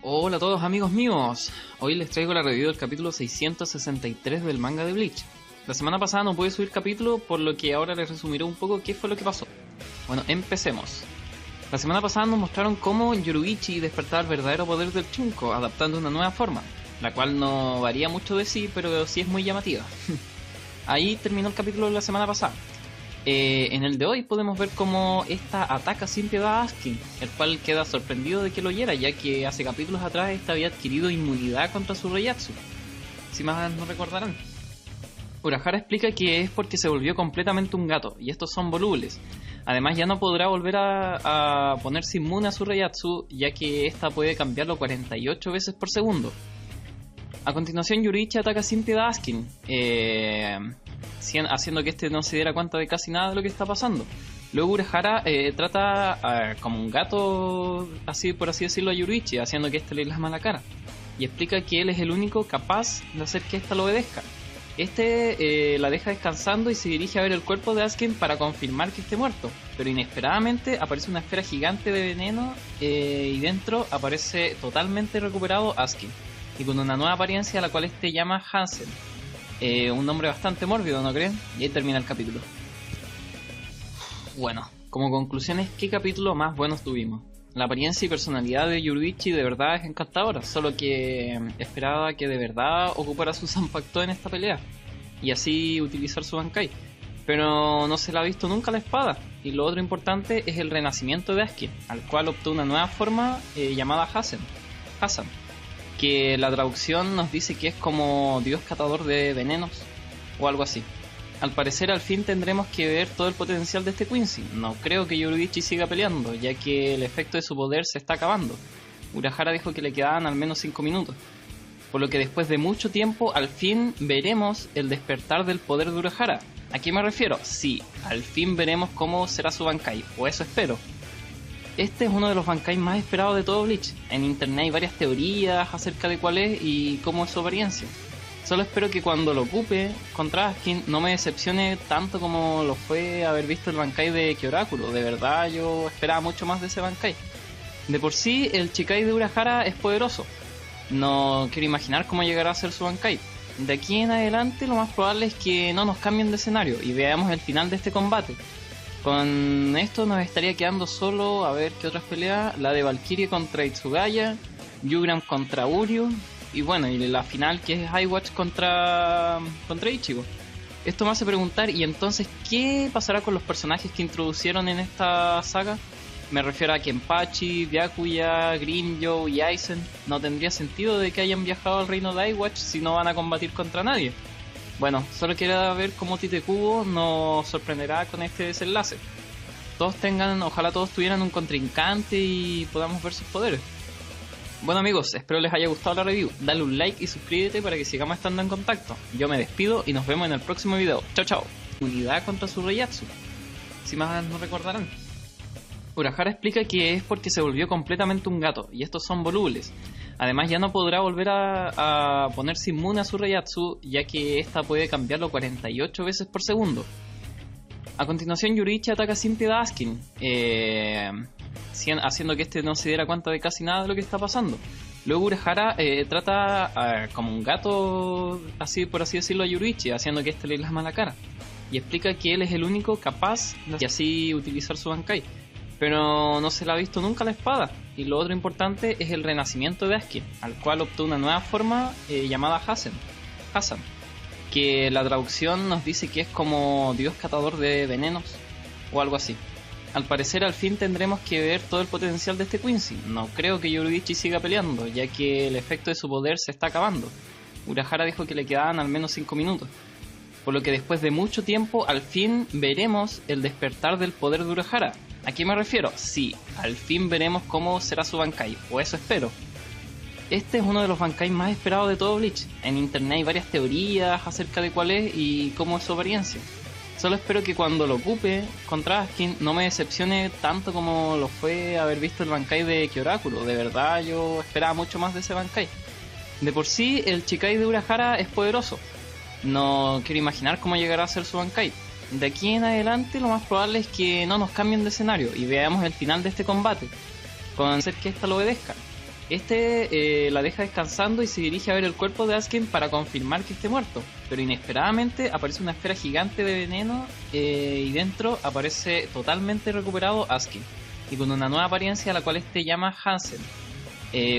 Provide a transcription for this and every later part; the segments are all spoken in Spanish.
Hola a todos amigos míos, hoy les traigo la review del capítulo 663 del manga de Bleach. La semana pasada no pude subir capítulo, por lo que ahora les resumiré un poco qué fue lo que pasó. Bueno, empecemos. La semana pasada nos mostraron cómo Yoruichi despertaba el verdadero poder del Chunko, adaptando una nueva forma, la cual no varía mucho de sí, pero sí es muy llamativa. Ahí terminó el capítulo de la semana pasada. En el de hoy podemos ver cómo esta ataca sin piedad a Askin, el cual queda sorprendido de que lo hiera, ya que hace capítulos atrás esta había adquirido inmunidad contra su Reiatsu, si más no recordarán. Urahara explica que es porque se volvió completamente un gato, y estos son volubles. Además ya no podrá volver a ponerse inmune a su Reiatsu, ya que esta puede cambiarlo 48 veces por segundo. A continuación Yoruichi ataca sin piedad a Askin, haciendo que este no se diera cuenta de casi nada de lo que está pasando. Luego Urahara trata como un gato, así por así decirlo, a Yoruichi, haciendo que este le lasma la cara, y explica que él es el único capaz de hacer que ésta lo obedezca. La deja descansando y se dirige a ver el cuerpo de Askin para confirmar que esté muerto, pero inesperadamente aparece una esfera gigante de veneno y dentro aparece totalmente recuperado Askin, y con una nueva apariencia a la cual este llama Hansen. Un nombre bastante mórbido, ¿no creen? Y ahí termina el capítulo. Bueno, como conclusiones, ¿qué capítulo más buenos tuvimos? La apariencia y personalidad de Yoruichi de verdad es encantadora, solo que esperaba que de verdad ocupara su Zanpakuto en esta pelea y así utilizar su Bankai, pero no se le ha visto nunca la espada. Y lo otro importante es el renacimiento de Askin, al cual optó una nueva forma llamada Hassan, que la traducción nos dice que es como Dios catador de venenos o algo así. Al parecer al fin tendremos que ver todo el potencial de este Quincy. No creo que Yoruichi siga peleando, ya que el efecto de su poder se está acabando. Urahara dijo que le quedaban al menos 5 minutos, por lo que después de mucho tiempo al fin veremos el despertar del poder de Urahara. ¿A qué me refiero? Sí, al fin veremos cómo será su Bankai, o eso espero. Este es uno de los Bankai más esperados de todo Bleach. En internet hay varias teorías acerca de cuál es y cómo es su apariencia. Solo espero que cuando lo ocupe contra Askin no me decepcione tanto como lo fue haber visto el Bankai de Kyorakuro. De verdad yo esperaba mucho más de ese Bankai. De por sí el Chikai de Urahara es poderoso. No quiero imaginar cómo llegará a ser su Bankai. De aquí en adelante lo más probable es que no nos cambien de escenario y veamos el final de este combate. Con esto nos estaría quedando solo a ver qué otras peleas. La de Valkyrie contra Itsugaya, Yugram contra Uryu, y bueno, y la final que es Highwatch contra Ichigo. Esto me hace preguntar, ¿y entonces qué pasará con los personajes que introducieron en esta saga? Me refiero a Kenpachi, Byakuya, Grimmjow y Aizen. No tendría sentido de que hayan viajado al reino de Highwatch si no van a combatir contra nadie. Bueno, solo quería ver cómo Tite Kubo nos sorprenderá con este desenlace. Ojalá todos tuvieran un contrincante y podamos ver sus poderes. Bueno amigos, espero les haya gustado la review. Dale un like y suscríbete para que sigamos estando en contacto. Yo me despido y nos vemos en el próximo video. Chao chao. Unidad contra su Reiatsu, si más no recordarán. Urahara explica que es porque se volvió completamente un gato y estos son volubles. Además ya no podrá volver a ponerse inmune a su Reiatsu, ya que esta puede cambiarlo 48 veces por segundo. A continuación Yoruichi ataca sin piedad a Askin, haciendo que este no se diera cuenta de casi nada de lo que está pasando. Luego Urahara trata como un gato, así por así decirlo, a Yoruichi, haciendo que este le lasma la cara, y explica que él es el único capaz de así utilizar su Bankai, pero no se le ha visto nunca la espada. Y lo otro importante es el renacimiento de Askin, al cual optó una nueva forma llamada Hassan, que la traducción nos dice que es como Dios catador de venenos o algo así. Al parecer al fin tendremos que ver todo el potencial de este Quincy. No creo que Yoruichi siga peleando, ya que el efecto de su poder se está acabando. Urahara dijo que le quedaban al menos 5 minutos, por lo que después de mucho tiempo al fin veremos el despertar del poder de Urahara. ¿A qué me refiero? Sí, al fin veremos cómo será su Bankai, o eso espero. Este es uno de los Bankai más esperados de todo Bleach. En internet hay varias teorías acerca de cuál es y cómo es su apariencia. Solo espero que cuando lo ocupe contra Askin no me decepcione tanto como lo fue haber visto el Bankai de Kyorakuro. De verdad yo esperaba mucho más de ese Bankai. De por sí el Chikai de Urahara es poderoso. No quiero imaginar cómo llegará a ser su Bankai. De aquí en adelante lo más probable es que no nos cambien de escenario y veamos el final de este combate, con hacer que ésta lo obedezca. Este la deja descansando y se dirige a ver el cuerpo de Askin para confirmar que esté muerto, pero inesperadamente aparece una esfera gigante de veneno y dentro aparece totalmente recuperado Askin y con una nueva apariencia a la cual este llama Hansen.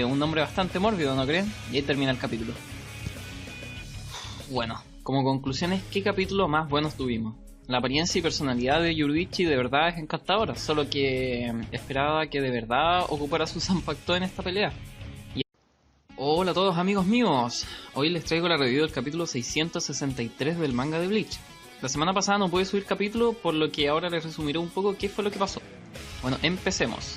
Un nombre bastante mórbido, ¿no creen? Y ahí termina el capítulo. Bueno, como conclusiones, ¿qué capítulo más buenos tuvimos? La apariencia y personalidad de Yoruichi de verdad es encantadora, solo que esperaba que de verdad ocupara su Zanpakuto en esta pelea. Hola a todos amigos míos, hoy les traigo la review del capítulo 663 del manga de Bleach. La semana pasada no pude subir capítulo, por lo que ahora les resumiré un poco qué fue lo que pasó. Bueno, empecemos.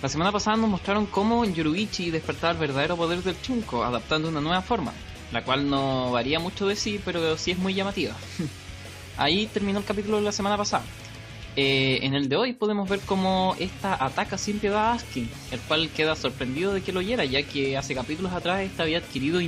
La semana pasada nos mostraron cómo Yoruichi despertaba el verdadero poder del Chunko, adaptando una nueva forma, la cual no varía mucho de sí, pero sí es muy llamativa. Ahí terminó el capítulo de la semana pasada. En el de hoy podemos ver cómo esta ataca sin piedad a Askin, el cual queda sorprendido de que lo oyera, ya que hace capítulos atrás esta había adquirido